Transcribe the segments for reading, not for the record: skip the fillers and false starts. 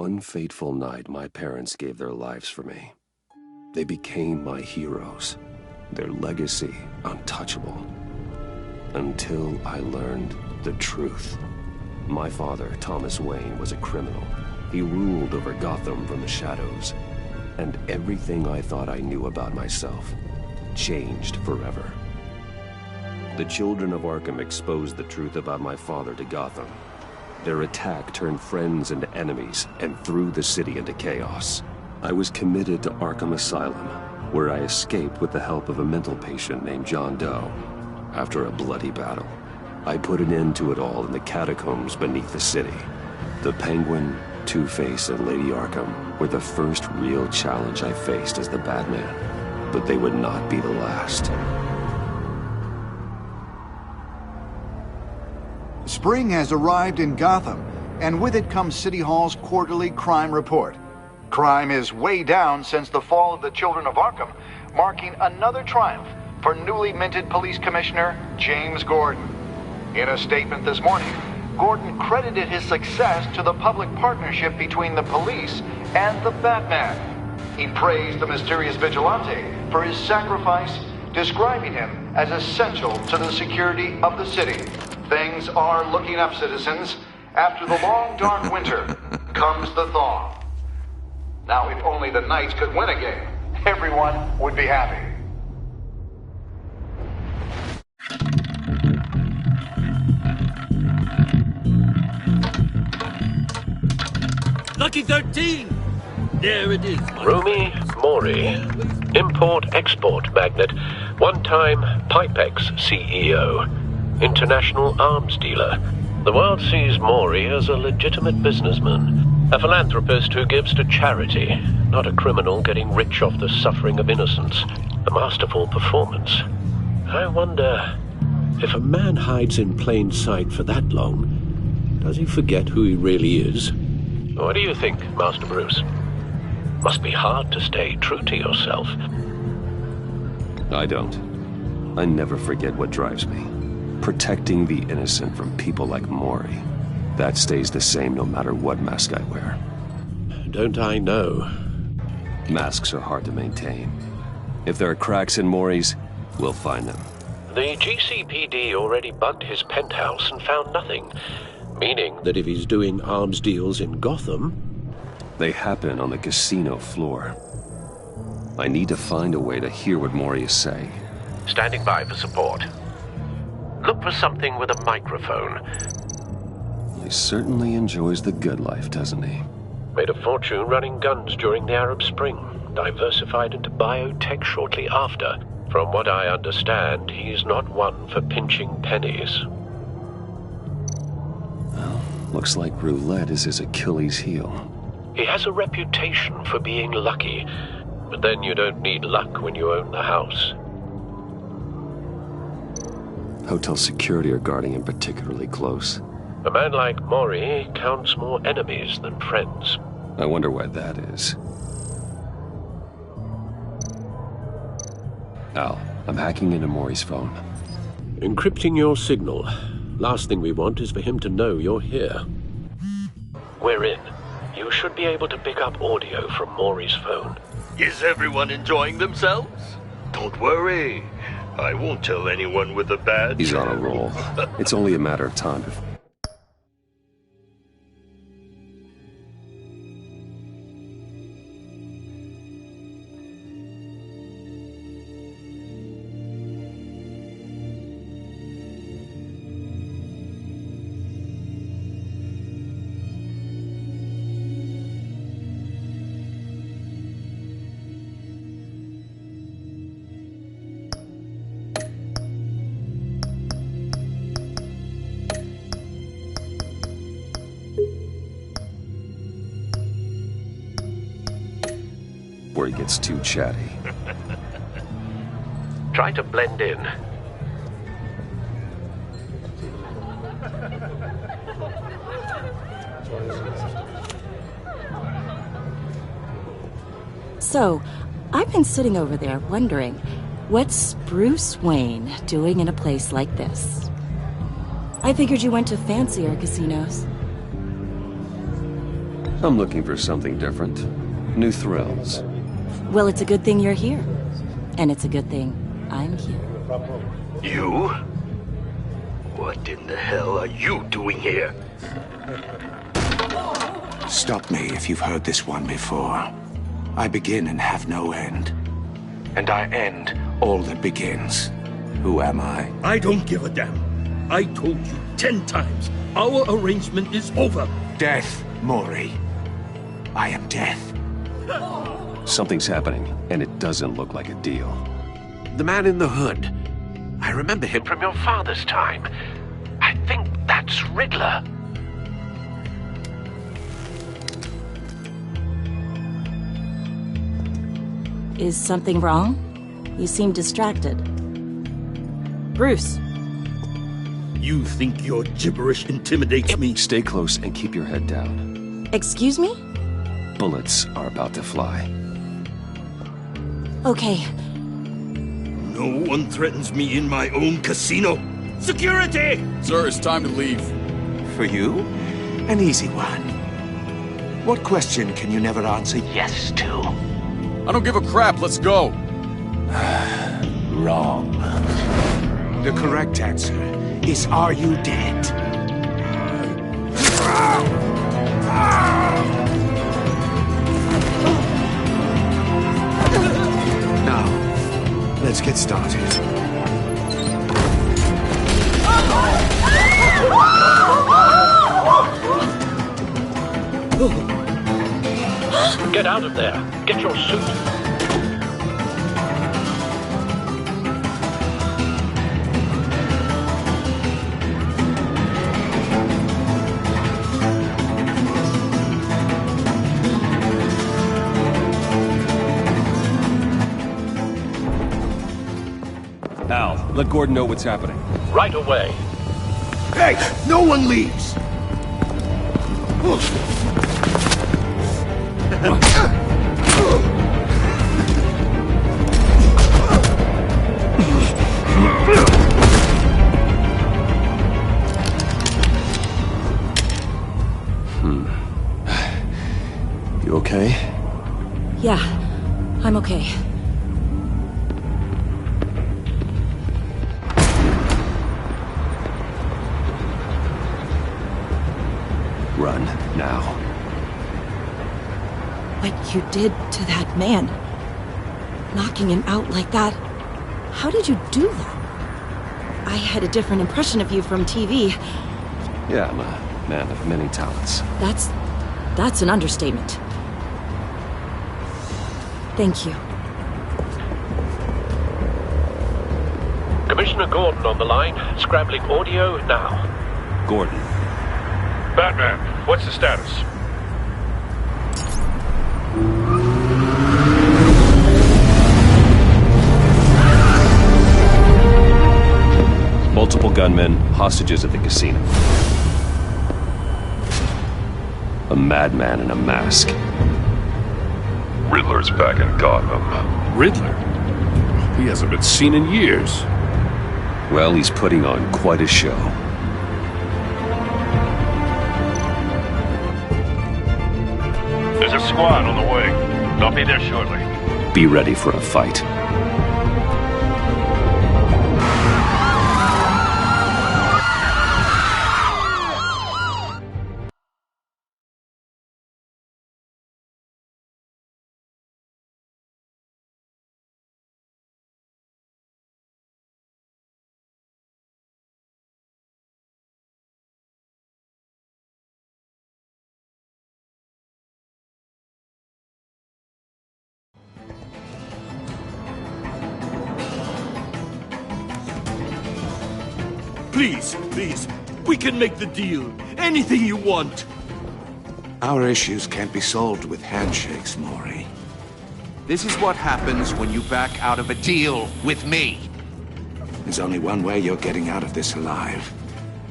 one fateful night, my parents gave their lives for me. They became my heroes, their legacy untouchable. Until I learned the truth. My father, Thomas Wayne, was a criminal. He ruled over Gotham from the shadows. And everything I thought I knew about myself changed forever. The children of Arkham exposed the truth about my father to Gotham. Their attack turned friends into enemies and threw the city into chaos. I was committed to Arkham Asylum, where I escaped with the help of a mental patient named John Doe. After a bloody battle, I put an end to it all in the catacombs beneath the city. The Penguin, Two-Face, and Lady Arkham were the first real challenge I faced as the Batman, but they would not be the last. Spring has arrived in Gotham, and with it comes City Hall's quarterly crime report. Crime is way down since the fall of the Children of Arkham, marking another triumph for newly minted Police Commissioner James Gordon. In a statement this morning, Gordon credited his success to the public partnership between the police and the Batman. He praised the mysterious vigilante for his sacrifice, describing him as essential to the security of the city. Things are looking up, citizens. After the long, dark winter comes the thaw. Now, if only the Knights could win a game, everyone would be happy. Lucky 13! There it is. Rumi Mori, import-export magnate, one-time Pipex CEO, international arms dealer. The world sees Mori as a legitimate businessman, a philanthropist who gives to charity, not a criminal getting rich off the suffering of innocence. A masterful performance. I wonder, if a man hides in plain sight for that long, does he forget who he really is? What do you think, Master Bruce? Must be hard to stay true to yourself. I don't. I never forget what drives me. Protecting the innocent from people like Mori. That stays the same no matter what mask I wear. Don't I know? Masks are hard to maintain. If there are cracks in Mori's, we'll find them. The GCPD already bugged his penthouse and found nothing. Meaning that if he's doing arms deals in Gotham... They happen on the casino floor. I need to find a way to hear what Mori is saying. Standing by for support. Look for something with a microphone. He certainly enjoys the good life, doesn't he? Made a fortune running guns during the Arab Spring. Diversified into biotech shortly after. From what I understand, he's not one for pinching pennies. Well, looks like roulette is his Achilles heel. He has a reputation for being lucky, but then you don't need luck when you own the house. Hotel security are guarding him particularly close. A man like Mori counts more enemies than friends. I wonder why that is. Al, I'm hacking into Mori's phone. Encrypting your signal. Last thing we want is for him to know you're here. We're in. You should be able to pick up audio from Mori's phone. Is everyone enjoying themselves? Don't worry. I won't tell anyone with a badge. He's on a roll. It's only a matter of time before... where he gets too chatty. Try to blend in. So, I've been sitting over there wondering, what's Bruce Wayne doing in a place like this? I figured you went to fancier casinos. I'm looking for something different. New thrills. Well, it's a good thing you're here. And it's a good thing I'm here. You? What in the hell are you doing here? Stop me if you've heard this one before. I begin and have no end. And I end all that begins. Who am I? I don't give a damn. I told you 10 times. Our arrangement is over. Death, Maury. I am death. Something's happening, and it doesn't look like a deal. The man in the hood. I remember him from your father's time. I think that's Riddler. Is something wrong? You seem distracted. Bruce. You think your gibberish intimidates me? Stay close and keep your head down. Excuse me? Bullets are about to fly. Okay. No one threatens me in my own casino. Security! Sir, it's time to leave. For you, an easy one. What question can you never answer yes to? I don't give a crap, let's go. Wrong. The correct answer is, are you dead? Now, let's get started. Get out of there. Get your suit. Al, let Gordon know what's happening. Right away. Hey, no one leaves! You okay? Yeah, I'm okay. Run, now. What you did to that man, knocking him out like that, how did you do that? I had a different impression of you from TV. Yeah, I'm a man of many talents. That's an understatement. Thank you. Commissioner Gordon on the line. Scrambling audio now. Gordon. Batman, what's the status? Multiple gunmen, hostages at the casino. A madman in a mask. Riddler's back in Gotham. Riddler? He hasn't been seen in years. Well, he's putting on quite a show. There's a squad on the way. They'll be there shortly. Be ready for a fight. Please, we can make the deal. Anything you want. Our issues can't be solved with handshakes, Maury. This is what happens when you back out of a deal with me. There's only one way you're getting out of this alive.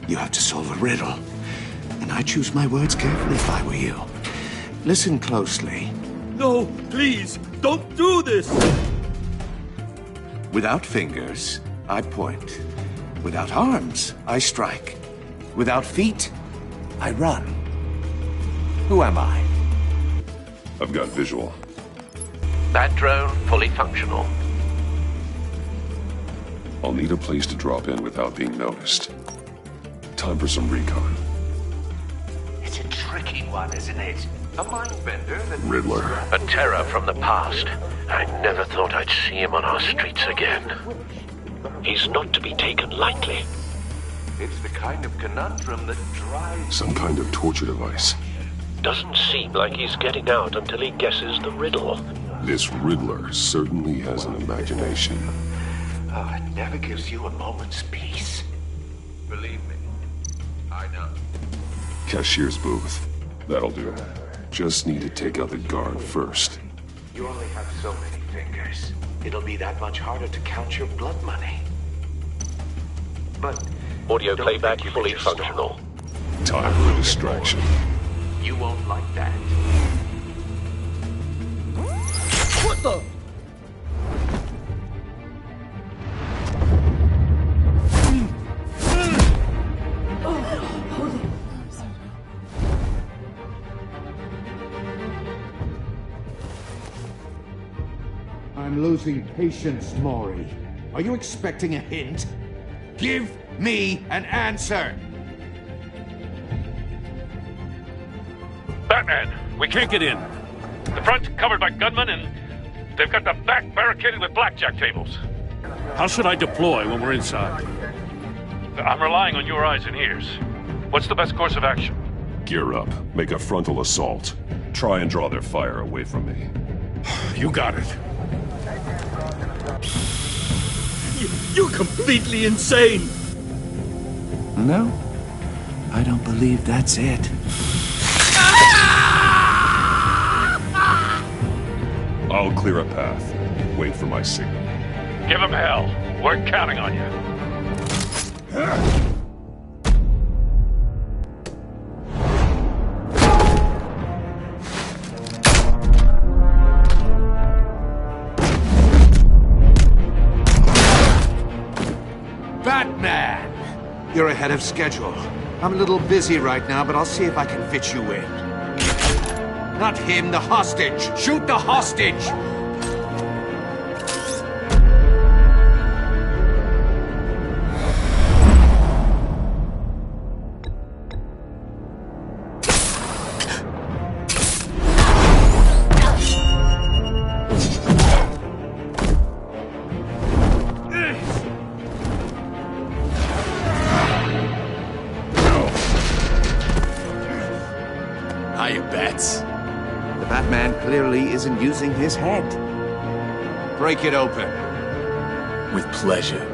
You have to solve a riddle. And I choose my words carefully if I were you. Listen closely. No, please, don't do this! Without fingers, I point. Without arms, I strike. Without feet, I run. Who am I? I've got visual. That drone fully functional. I'll need a place to drop in without being noticed. Time for some recon. It's a tricky one, isn't it? A mind bender that... Riddler. A terror from the past. I never thought I'd see him on our streets again. He's not to be taken lightly. It's the kind of conundrum that drives... Some kind of torture device. Doesn't seem like he's getting out until he guesses the riddle. This Riddler certainly has an imagination. Oh, it never gives you a moment's peace. Believe me, I know. Cashier's booth. That'll do. Just need to take out the guard first. You only have so many fingers. It'll be that much harder to count your blood money. But... Audio playback fully functional. Time for a distraction. You won't like that. What the? I'm losing patience, Maury. Are you expecting a hint? Give me an answer! Batman, we can't get in. The front covered by gunmen, and they've got the back barricaded with blackjack tables. How should I deploy when we're inside? I'm relying on your eyes and ears. What's the best course of action? Gear up. Make a frontal assault. Try and draw their fire away from me. You got it. You're completely insane! No, I don't believe that's it. I'll clear a path. Wait for my signal. Give him hell. We're counting on you. Batman! You're ahead of schedule. I'm a little busy right now, but I'll see if I can fit you in. Not him, the hostage! Shoot the hostage! Hiya, Bats. The Batman clearly isn't using his head. Break it open. With pleasure.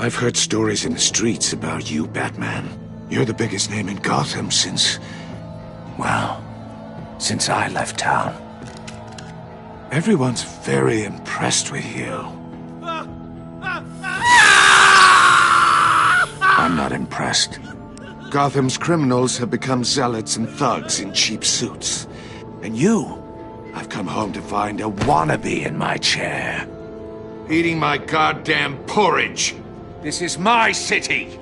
I've heard stories in the streets about you, Batman. You're the biggest name in Gotham since I left town. Everyone's very impressed with you. I'm not impressed. Gotham's criminals have become zealots and thugs in cheap suits. And you, I've come home to find a wannabe in my chair. Eating my goddamn porridge. This is my city!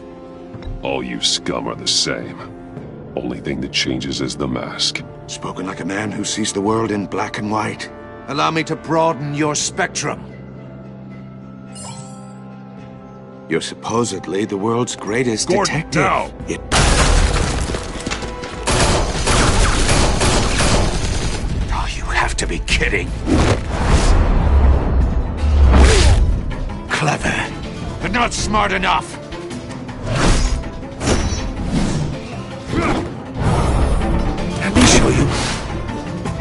All you scum are the same. Only thing that changes is the mask. Spoken like a man who sees the world in black and white. Allow me to broaden your spectrum. You're supposedly the world's greatest Gordon, detective. now! Oh, you have to be kidding. Clever, but not smart enough. Let me show you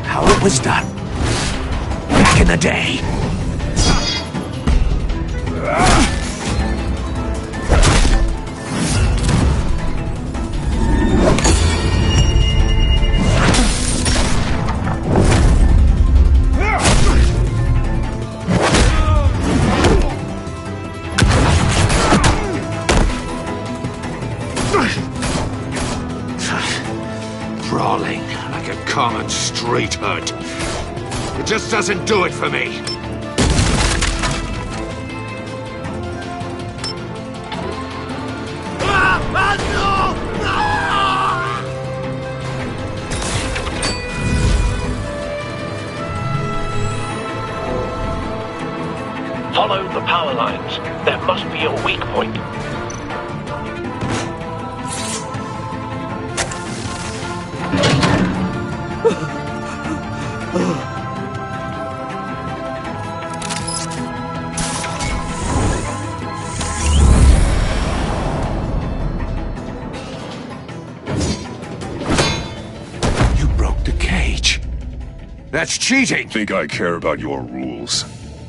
how it was done back in the day. Brawling like a common street hood. It just doesn't do it for me. Follow the power lines. There must be a weak point. You broke the cage. That's cheating! Think I care about your rules?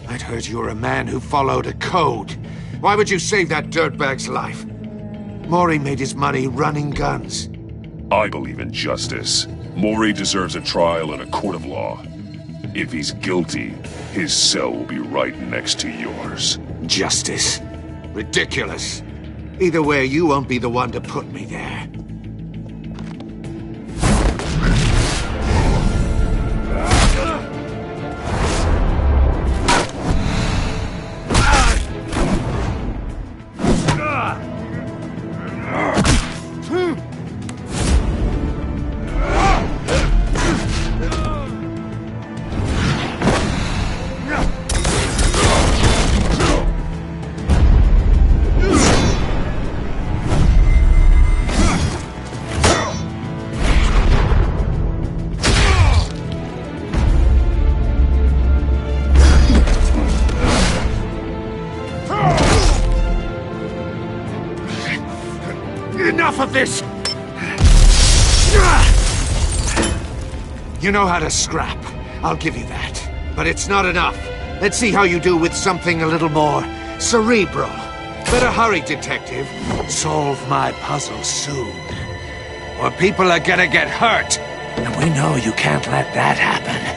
I'd heard you were a man who followed a code. Why would you save that dirtbag's life? Mori made his money running guns. I believe in justice. Mori deserves a trial in a court of law. If he's guilty, his cell will be right next to yours. Justice? Ridiculous. Either way, you won't be the one to put me there. Enough of this! You know how to scrap. I'll give you that. But it's not enough. Let's see how you do with something a little more cerebral. Better hurry, detective. Solve my puzzle soon. Or people are gonna get hurt. And we know you can't let that happen.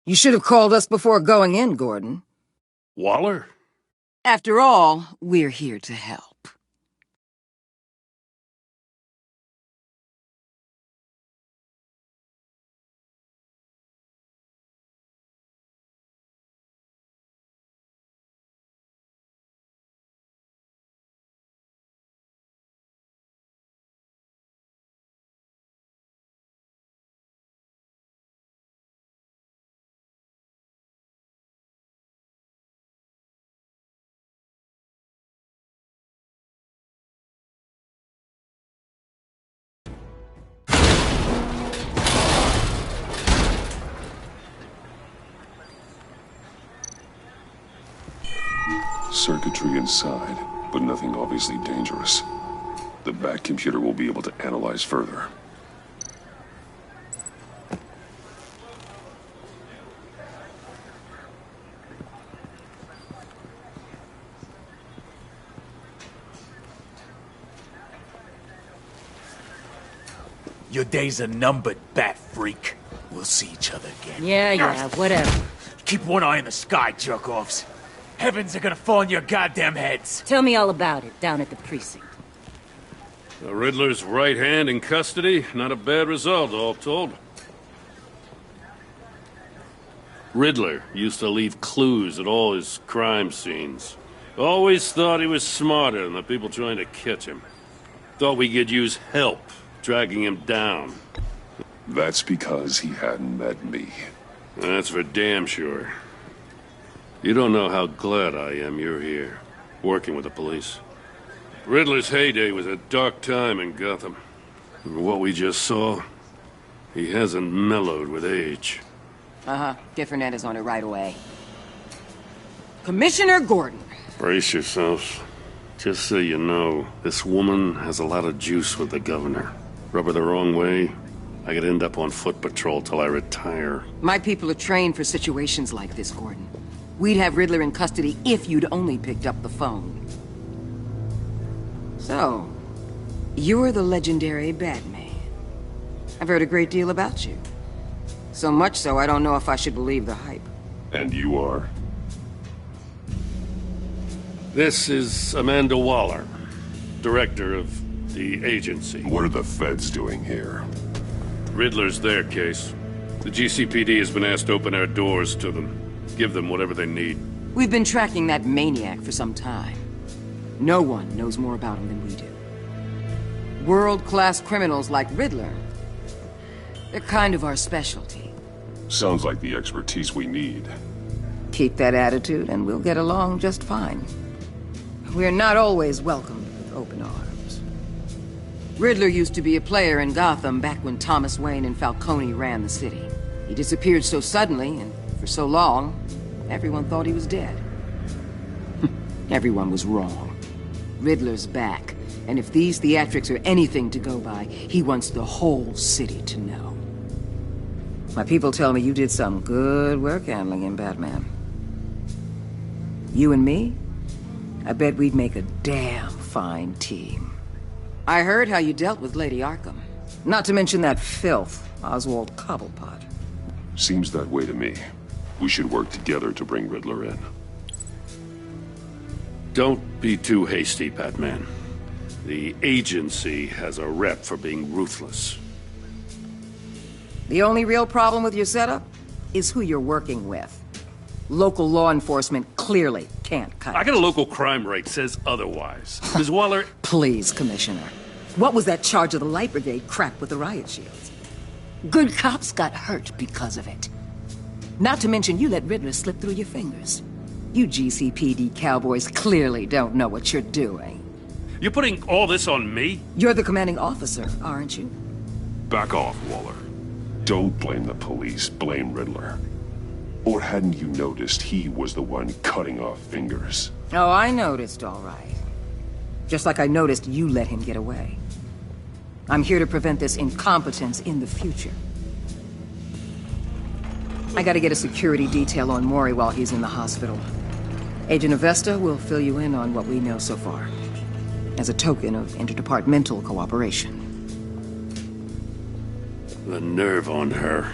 You should have called us before going in, Gordon. Waller? After all, we're here to help. Circuitry inside, but nothing obviously dangerous. The back computer will be able to analyze further. Your days are numbered, bat freak. We'll see each other again. Yeah, whatever. Keep one eye in the sky, jerk-offs. Heavens are gonna fall on your goddamn heads. Tell me all about it down at the precinct. The Riddler's right hand in custody. Not a bad result, all told. Riddler used to leave clues at all his crime scenes. Always thought he was smarter than the people trying to catch him. Thought we could use help dragging him down. That's because he hadn't met me. That's for damn sure. You don't know how glad I am you're here, working with the police. Riddler's heyday was a dark time in Gotham. For what we just saw, he hasn't mellowed with age. Uh-huh. Get Fernandez on it right away. Commissioner Gordon. Brace yourselves. Just so you know, this woman has a lot of juice with the governor. Rub her the wrong way, I could end up on foot patrol till I retire. My people are trained for situations like this, Gordon. We'd have Riddler in custody if you'd only picked up the phone. So, you're the legendary Batman. I've heard a great deal about you. So much so, I don't know if I should believe the hype. And you are? This is Amanda Waller, director of the agency. What are the feds doing here? Riddler's their case. The GCPD has been asked to open our doors to them. Give them whatever they need. We've been tracking that maniac for some time. No one knows more about him than we do. World-class criminals like Riddler. They're kind of our specialty. Sounds like the expertise we need. Keep that attitude and we'll get along just fine. We're not always welcomed with open arms. Riddler used to be a player in Gotham back when Thomas Wayne and Falcone ran the city. He disappeared so suddenly and for so long, everyone thought he was dead. Everyone was wrong. Riddler's back, and if these theatrics are anything to go by, he wants the whole city to know. My people tell me you did some good work handling him, Batman. You and me? I bet we'd make a damn fine team. I heard how you dealt with Lady Arkham. Not to mention that filth, Oswald Cobblepot. Seems that way to me. We should work together to bring Riddler in. Don't be too hasty, Batman. The agency has a rep for being ruthless. The only real problem with your setup is who you're working with. Local law enforcement clearly can't cut it. I got a local crime rate says otherwise. Ms. Waller... Please, Commissioner. What was that charge of the Light Brigade crap with the riot shields? Good cops got hurt because of it. Not to mention you let Riddler slip through your fingers. You GCPD cowboys clearly don't know what you're doing. You're putting all this on me? You're the commanding officer, aren't you? Back off, Waller. Don't blame the police, blame Riddler. Or hadn't you noticed he was the one cutting off fingers? Oh, I noticed, all right. Just like I noticed you let him get away. I'm here to prevent this incompetence in the future. I gotta get a security detail on Mori while he's in the hospital. Agent Avesta will fill you in on what we know so far, as a token of interdepartmental cooperation. The nerve on her.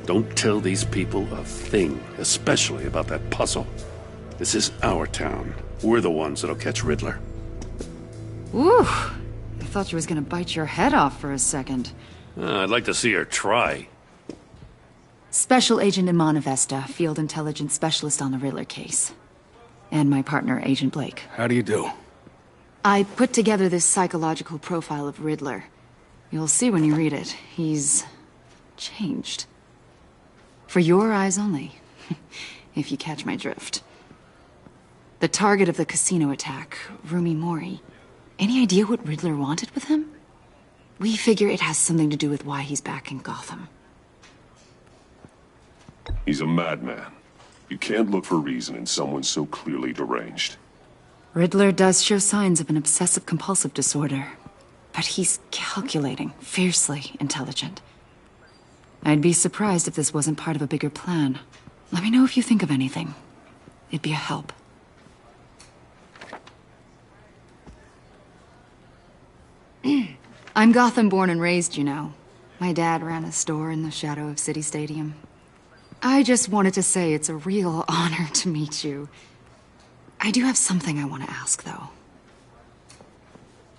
Don't tell these people a thing, especially about that puzzle. This is our town. We're the ones that'll catch Riddler. Ooh, I thought you was gonna bite your head off for a second. I'd like to see her try. Special Agent Iman Avesta, Field Intelligence Specialist on the Riddler case. And my partner, Agent Blake. How do you do? I put together this psychological profile of Riddler. You'll see when you read it. He's changed. For your eyes only, if you catch my drift. The target of the casino attack, Rumi Mori. Any idea what Riddler wanted with him? We figure it has something to do with why he's back in Gotham. He's a madman. You can't look for reason in someone so clearly deranged. Riddler does show signs of an obsessive-compulsive disorder. But he's calculating, fiercely intelligent. I'd be surprised if this wasn't part of a bigger plan. Let me know if you think of anything. It'd be a help. I'm Gotham born and raised, you know. My dad ran a store in the shadow of City Stadium. I just wanted to say it's a real honor to meet you. I do have something I want to ask, though.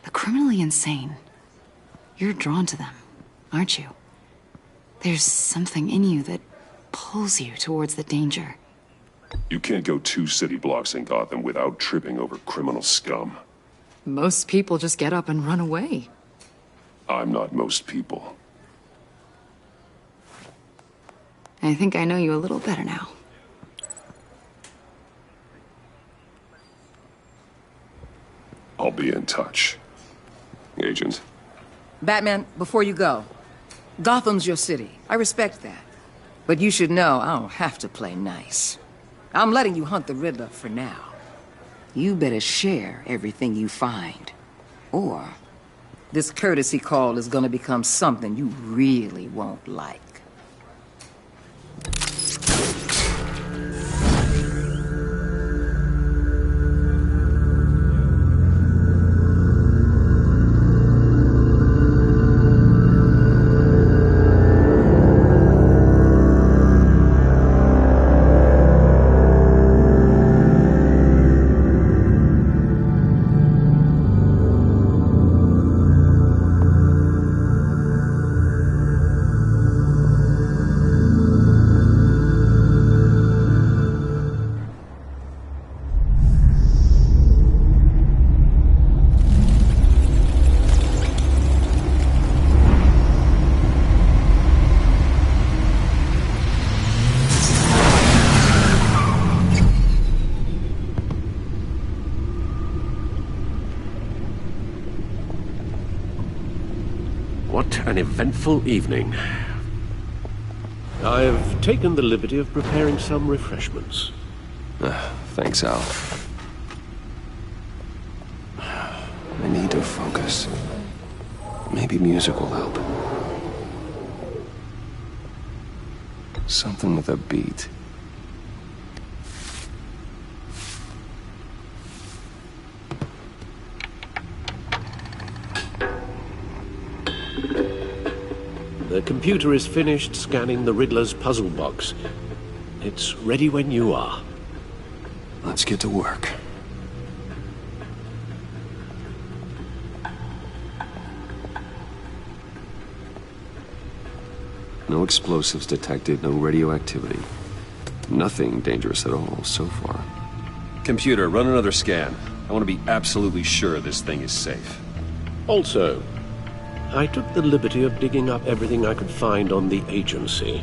The criminally insane. You're drawn to them, aren't you? There's something in you that pulls you towards the danger. You can't go 2 city blocks in Gotham without tripping over criminal scum. Most people just get up and run away. I'm not most people. I think I know you a little better now. I'll be in touch. Agent. Batman, before you go, Gotham's your city. I respect that. But you should know I don't have to play nice. I'm letting you hunt the Riddler for now. You better share everything you find. Or this courtesy call is gonna become something you really won't like. What an eventful evening. I've taken the liberty of preparing some refreshments. Thanks, Al. I need to focus. Maybe music will help. Something with a beat. The computer is finished scanning the Riddler's puzzle box. It's ready when you are. Let's get to work. No explosives detected, no radioactivity. Nothing dangerous at all so far. Computer, run another scan. I want to be absolutely sure this thing is safe. Also, I took the liberty of digging up everything I could find on the agency.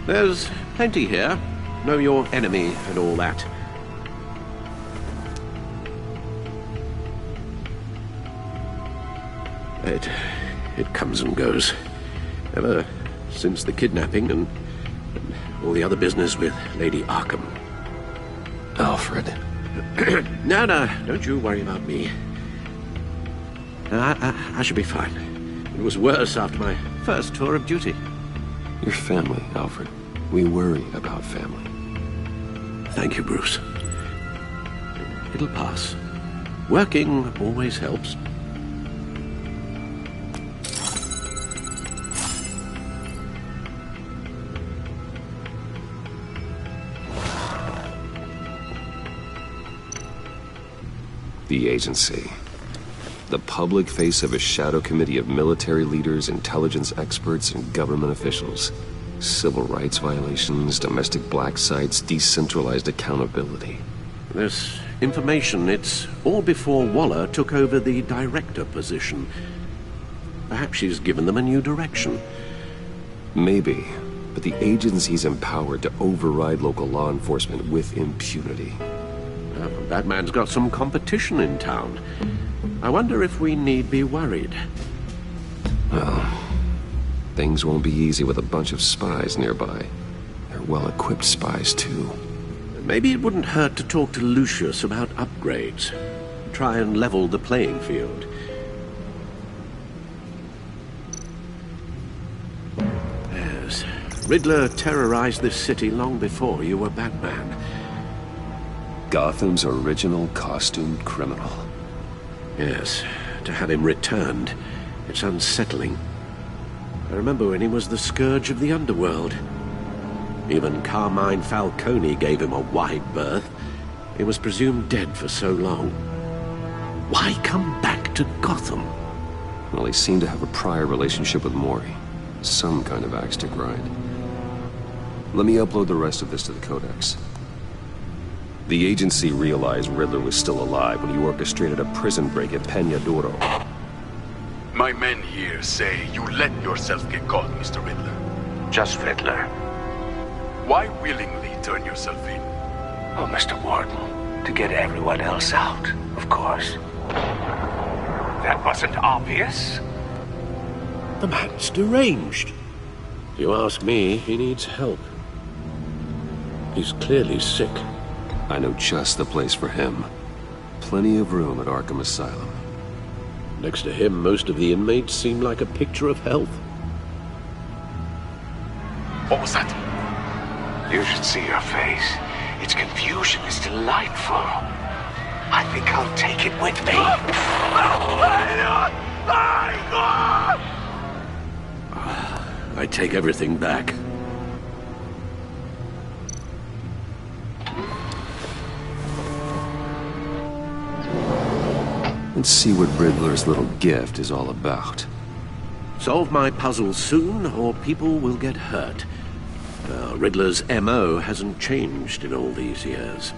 There's plenty here. Know your enemy and all that. It comes and goes. Ever since the kidnapping and all the other business with Lady Arkham. Alfred. No, don't you worry about me. I should be fine. It was worse after my first tour of duty. Your family, Alfred. We worry about family. Thank you, Bruce. It'll pass. Working always helps. The agency. The public face of a shadow committee of military leaders, intelligence experts, and government officials. Civil rights violations, domestic black sites, decentralized accountability. This information, it's all before Waller took over the director position. Perhaps she's given them a new direction. Maybe, but the agency's empowered to override local law enforcement with impunity. Batman's got some competition in town. I wonder if we need be worried. Well, things won't be easy with a bunch of spies nearby. They're well-equipped spies, too. Maybe it wouldn't hurt to talk to Lucius about upgrades. Try and level the playing field. Yes, Riddler terrorized this city long before you were Batman. Gotham's original costumed criminal. Yes, to have him returned, it's unsettling. I remember when he was the scourge of the underworld. Even Carmine Falcone gave him a wide berth. He was presumed dead for so long. Why come back to Gotham? Well, he seemed to have a prior relationship with Mori. Some kind of axe to grind. Let me upload the rest of this to the Codex. The agency realized Riddler was still alive when he orchestrated a prison break at Peña Duro. My men here say you let yourself get caught, Mr. Riddler. Just Riddler. Why willingly turn yourself in? Oh, Mr. Warden, To get everyone else out, of course. That wasn't obvious. The man's deranged. If you ask me, he needs help. He's clearly sick. I know just the place for him. Plenty of room at Arkham Asylum. Next to him, most of the inmates seem like a picture of health. What was that? You should see your face. Its confusion is delightful. I think I'll take it with me. I take everything back. Let's see what Riddler's little gift is all about. Solve my puzzle soon, or people will get hurt. Riddler's M.O. hasn't changed in all these years.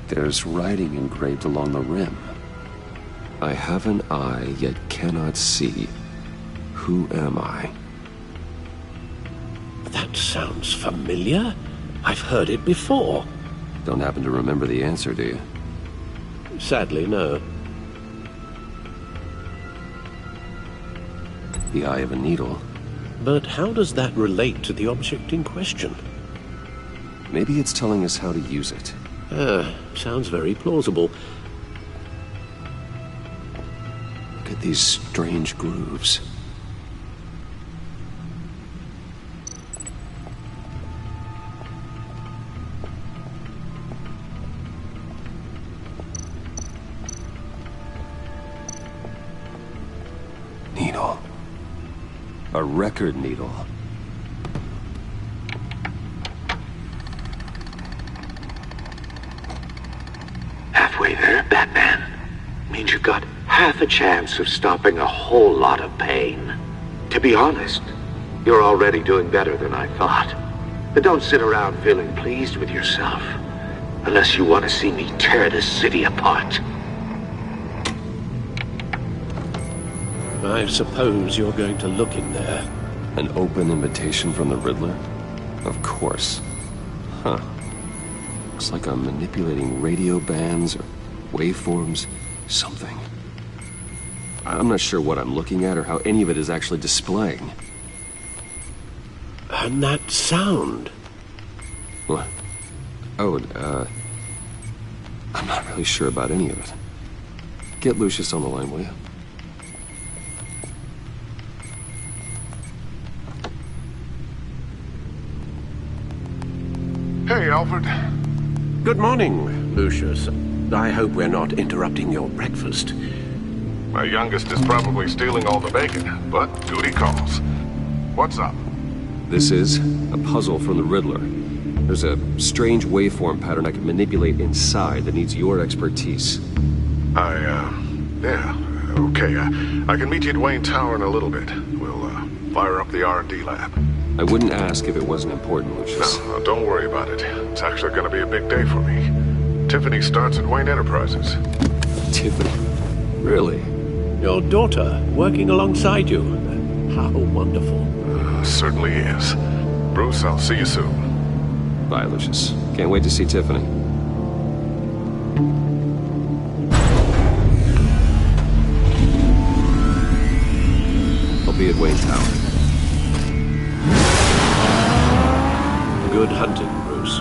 There's writing engraved along the rim. I have an eye, yet cannot see. Who am I? That sounds familiar. I've heard it before. Don't happen to remember the answer, do you? Sadly, no. The eye of a needle. But how does that relate to the object in question? Maybe it's telling us how to use it. Sounds very plausible. Look at these strange grooves. Needle. A record needle. Halfway there, Batman. Means you've got half a chance of stopping a whole lot of pain. To be honest, you're already doing better than I thought. But don't sit around feeling pleased with yourself. Unless you want to see me tear this city apart. I suppose you're going to look in there. An open invitation from the Riddler? Of course. Huh. Looks like I'm manipulating radio bands or waveforms, something. I'm not sure what I'm looking at or how any of it is actually displaying. And that sound? What? Oh, I'm not really sure about any of it. Get Lucius on the line, will you? Hey, Alfred. Good morning, Lucius. I hope we're not interrupting your breakfast. My youngest is probably stealing all the bacon, but duty calls. What's up? This is a puzzle from the Riddler. There's a strange waveform pattern I can manipulate inside that needs your expertise. Yeah, okay. I can meet you at Wayne Tower in a little bit. We'll, fire up the R&D lab. I wouldn't ask if it wasn't important, Lucius. No, don't worry about it. It's actually going to be a big day for me. Tiffany starts at Wayne Enterprises. Tiffany? Really? Your daughter, working alongside you. How wonderful. Certainly is. Bruce, I'll see you soon. Bye, Lucius. Can't wait to see Tiffany. I'll be at Wayne Tower. Good hunting, Bruce.